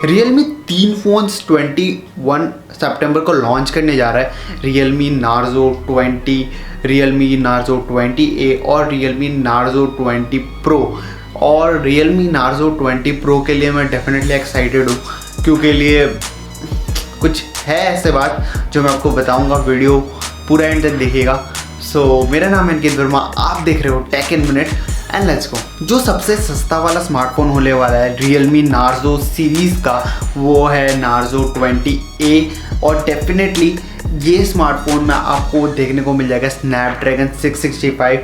Realme 3 phones 21 सितंबर को launch करने जा रहा है। Realme Narzo 20, Realme Narzo 20A और Realme Narzo 20 Pro। और Realme Narzo 20 Pro के लिए मैं डेफिनेटली एक्साइटेड हूँ, क्योंकि लिए कुछ है ऐसे बात जो मैं आपको बताऊँगा। वीडियो पूरा एंड तक देखिएगा। मेरा नाम है अंकित वर्मा, आप देख रहे हो tech in minute and let's go. जो सबसे सस्ता वाला स्मार्टफोन होने वाला है Realme Narzo सीरीज़ का, वो है Narzo 20A। और डेफिनेटली ये स्मार्टफोन में आपको देखने को मिल जाएगा स्नैपड्रैगन 665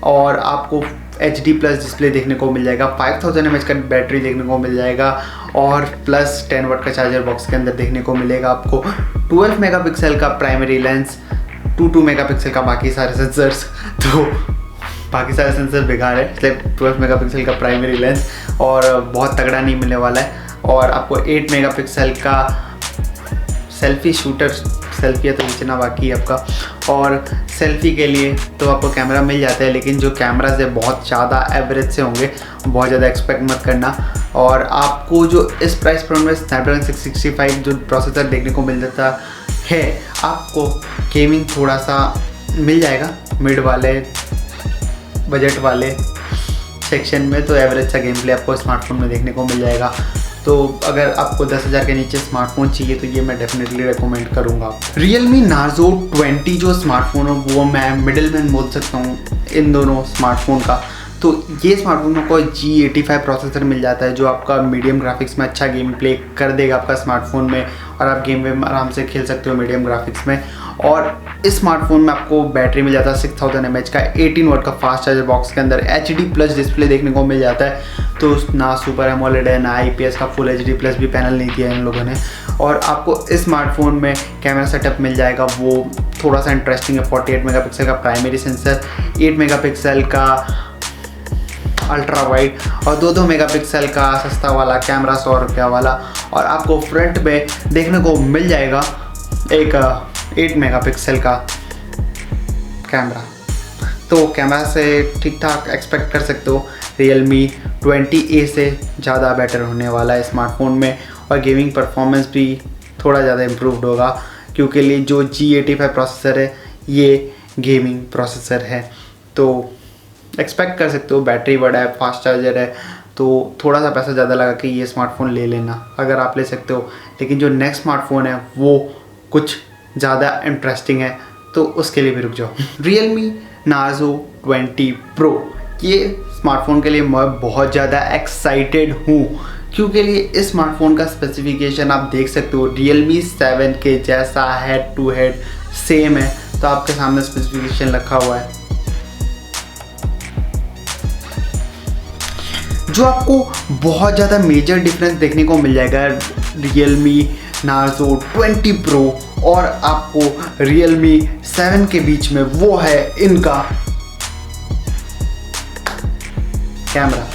और आपको HD+ डिस्प्ले देखने को मिल जाएगा, 5000 mAh का बैटरी देखने को मिल जाएगा और प्लस 10 वाट का चार्जर बॉक्स के अंदर देखने को मिलेगा आपको। 12 मेगापिक्सल का प्राइमरी लेंस, 2 मेगापिक्सल का बाकी सारे सेंसर्स, तो बाकी सारे सेंसर बेकार है, इसलिए 12 मेगापिक्सल का प्राइमरी लेंस और बहुत तगड़ा नहीं मिलने वाला है। और आपको 8 मेगापिक्सल का सेल्फी शूटर, सेल्फी है तो खींचना बाकी है आपका, और सेल्फी के लिए तो आपको कैमरा मिल जाता है, लेकिन जो कैमराज है बहुत ज़्यादा एवरेज से होंगे, बहुत ज़्यादा एक्सपेक्ट मत करना। और आपको जो इस प्राइस पॉइंट में स्नैपड्रैगन 665 जो प्रोसेसर देखने को मिल जाता है, आपको गेमिंग थोड़ा सा मिल जाएगा मिड वाले बजट वाले सेक्शन में, तो एवरेज सा गेम प्ले आपको स्मार्टफोन में देखने को मिल जाएगा। तो अगर आपको 10,000 के नीचे स्मार्टफोन चाहिए तो ये मैं डेफिनेटली रेकमेंड करूँगा। Realme Narzo 20 जो स्मार्टफोन है वो मैं मिडिल मैन बोल सकता हूँ इन दोनों स्मार्टफोन का। तो ये स्मार्टफोन में आपको G85 प्रोसेसर मिल जाता है, जो आपका मीडियम ग्राफिक्स में अच्छा गेम प्ले कर देगा आपका स्मार्टफोन में, और आप गेम में आराम से खेल सकते हो मीडियम ग्राफिक्स में। और इस स्मार्टफोन में आपको बैटरी मिल जाता है 6000 mAh का, 18 वाट का फास्ट चार्जर बॉक्स के अंदर, HD+ डिस्प्ले देखने को मिल जाता है। तो ना सुपर एमोलेड है ना IPS का फुल HD+ भी पैनल नहीं दिया है इन लोगों ने। और आपको इस स्मार्टफोन में कैमरा सेटअप मिल जाएगा, वो थोड़ा सा इंटरेस्टिंग है। 48 मेगापिक्सल का प्राइमरी सेंसर, 8 मेगापिक्सल का अल्ट्रा वाइड और 2 मेगापिक्सल का सस्ता वाला कैमरा 100 रुपया वाला। और आपको फ्रंट में देखने को मिल जाएगा एक 8 मेगापिक्सल का कैमरा। तो कैमरा से ठीक ठाक एक्सपेक्ट कर सकते हो Realme 20A से ज़्यादा बेटर होने वाला है स्मार्टफोन में। और गेमिंग परफॉर्मेंस भी थोड़ा ज़्यादा इम्प्रूव्ड होगा, क्योंकि लिए जो G85 प्रोसेसर है ये गेमिंग प्रोसेसर है। तो एक्सपेक्ट कर सकते हो, बैटरी बड़ा है, फास्ट चार्जर है, तो थोड़ा सा पैसा ज़्यादा लगा कि ये स्मार्टफोन ले लेना अगर आप ले सकते हो। लेकिन जो नेक्स्ट स्मार्टफोन है वो कुछ ज़्यादा इंटरेस्टिंग है, तो उसके लिए भी रुक जाओ। Realme Narzo 20 Pro, ये स्मार्टफोन के लिए मैं बहुत ज़्यादा एक्साइटेड हूँ, क्योंकि लिए इस स्मार्टफोन का स्पेसिफिकेशन आप देख सकते हो Realme 7 के जैसा हेड टू हेड सेम है। तो आपके सामने स्पेसिफिकेशन रखा हुआ है, जो आपको बहुत ज़्यादा मेजर डिफरेंस देखने को मिल जाएगा Realme Narzo 20 Pro और आपको Realme 7 के बीच में, वो है इनका कैमरा।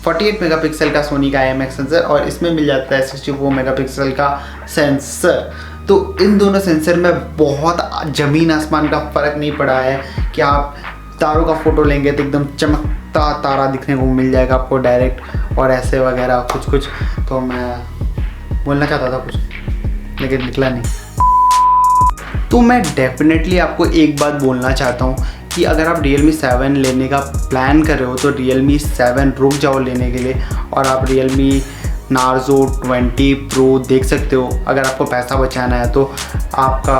48 मेगापिक्सल का सोनी का IMX सेंसर और इसमें मिल जाता है 64 मेगापिक्सल का सेंसर। तो इन दोनों सेंसर में बहुत ज़मीन आसमान का फ़र्क नहीं पड़ा है कि आप तारों का फ़ोटो लेंगे तो एकदम चमकता तारा दिखने को मिल जाएगा आपको डायरेक्ट, और ऐसे वगैरह कुछ। तो मैं बोलना चाहता था कुछ लेकिन निकला नहीं। तो मैं डेफिनेटली आपको एक बात बोलना चाहता हूँ कि अगर आप Realme 7 लेने का प्लान कर रहे हो तो Realme 7 रुक जाओ लेने के लिए, और आप Realme Narzo 20 Pro देख सकते हो अगर आपको पैसा बचाना है तो। आपका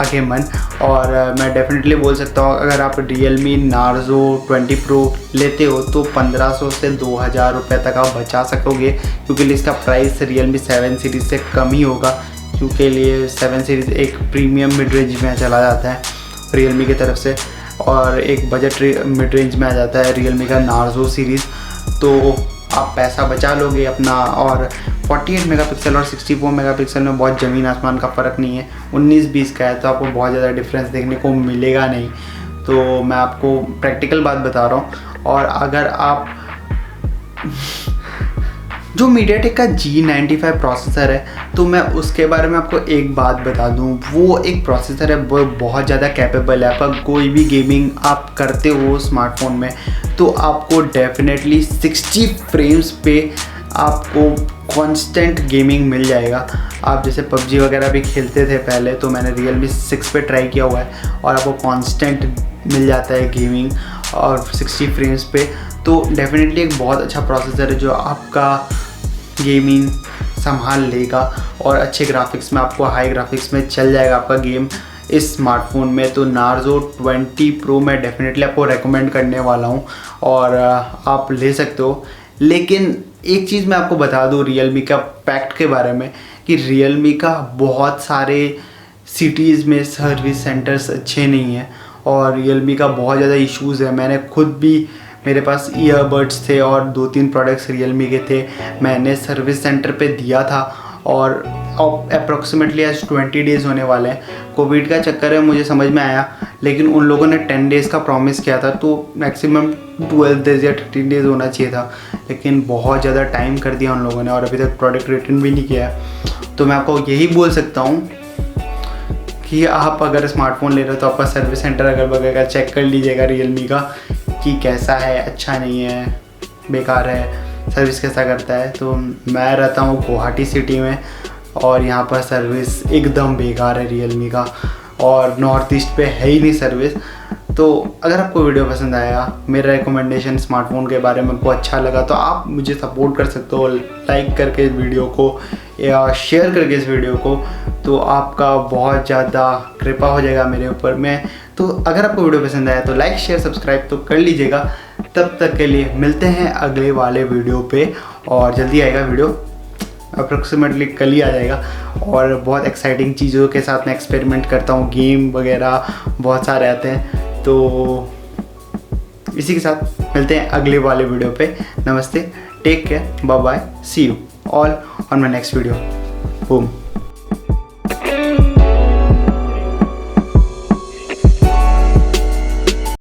आगे मन। और मैं डेफिनेटली बोल सकता हूँ अगर आप Realme Narzo 20 Pro लेते हो तो 1500 से 2000 रुपये तक आप बचा सकोगे, क्योंकि इसका प्राइस Realme 7 सीरीज़ से कम ही होगा, क्योंकि लिए 7 सीरीज़ एक प्रीमियम मिड रेंज में चला जाता है Realme की तरफ से, और एक बजट मिड रेंज में आ जाता है Realme का Narzo सीरीज़। तो आप पैसा बचा लोगे अपना। और 48 मेगापिक्सल और 64 मेगापिक्सल में बहुत ज़मीन आसमान का फ़र्क नहीं है, 19-20 का है, तो आपको बहुत ज़्यादा डिफरेंस देखने को मिलेगा नहीं। तो मैं आपको प्रैक्टिकल बात बता रहा हूँ। और अगर आप जो मीडियाटेक का G95 प्रोसेसर है, तो मैं उसके बारे में आपको एक बात बता दूं, वो एक प्रोसेसर है, वो बहुत ज़्यादा कैपेबल है। आपका कोई भी गेमिंग आप करते हो स्मार्टफोन में तो आपको डेफिनेटली 60 फ्रेम्स पे आपको कांस्टेंट गेमिंग मिल जाएगा। आप जैसे पबजी वगैरह भी खेलते थे पहले, तो मैंने Realme 6 पे ट्राई किया हुआ है और आपको कांस्टेंट मिल जाता है गेमिंग और 60 फ्रेम्स पे। तो डेफिनेटली एक बहुत अच्छा प्रोसेसर है जो आपका गेमिंग संभाल लेगा और अच्छे ग्राफिक्स में, आपको हाई ग्राफिक्स में चल जाएगा आपका गेम इस स्मार्टफोन में। तो Narzo 20 Pro मैं डेफिनेटली आपको रेकमेंड करने वाला हूँ और आप ले सकते हो। लेकिन एक चीज़ मैं आपको बता दूँ Realme का फैक्ट के बारे में कि Realme का बहुत सारे सिटीज़ में सर्विस सेंटर्स अच्छे नहीं हैं और Realme का बहुत ज़्यादा इश्यूज़ है। मैंने खुद भी, मेरे पास ईयरबड्स थे और 2-3 प्रोडक्ट्स Realme के थे, मैंने सर्विस सेंटर पे दिया था और अब अप्रॉक्सीमेटली आज 20 डेज़ होने वाले हैं। कोविड का चक्कर है, मुझे समझ में आया, लेकिन उन लोगों ने 10 डेज़ का प्रॉमिस किया था, तो मैक्सिमम 12 डेज़ या 13 डेज़ होना चाहिए था, लेकिन बहुत ज़्यादा टाइम कर दिया उन लोगों ने और अभी तक प्रोडक्ट रिटर्न भी नहीं किया है। तो मैं आपको यही बोल सकता हूँ कि आप अगर स्मार्टफोन ले रहे हो तो आपका सर्विस सेंटर अगर बगैर चेक कर लीजिएगा Realme का कि कैसा है, अच्छा नहीं है, बेकार है, सर्विस कैसा करता है। तो मैं रहता हूँ गुवाहाटी सिटी में और यहाँ पर सर्विस एकदम बेकार है Realme का और नॉर्थ ईस्ट पे है ही नहीं सर्विस। तो अगर आपको वीडियो पसंद आया, मेरा रिकमेंडेशन स्मार्टफोन के बारे में आपको अच्छा लगा, तो आप मुझे सपोर्ट कर सकते हो लाइक करके इस वीडियो को या शेयर करके इस वीडियो को। तो आपका बहुत ज़्यादा कृपा हो जाएगा मेरे ऊपर में। तो अगर आपको वीडियो पसंद आया तो लाइक शेयर सब्सक्राइब तो कर लीजिएगा। तब तक के लिए मिलते हैं अगले वाले वीडियो पे और जल्दी आएगा वीडियो, अप्रोक्सीमेटली कल ही आ जाएगा और बहुत एक्साइटिंग चीज़ों के साथ मैं एक्सपेरिमेंट करता हूँ, गेम वगैरह बहुत सारे आते हैं। तो इसी के साथ मिलते हैं अगले वाले वीडियो पे। नमस्ते, take care, bye bye, see you all on my next video. Boom.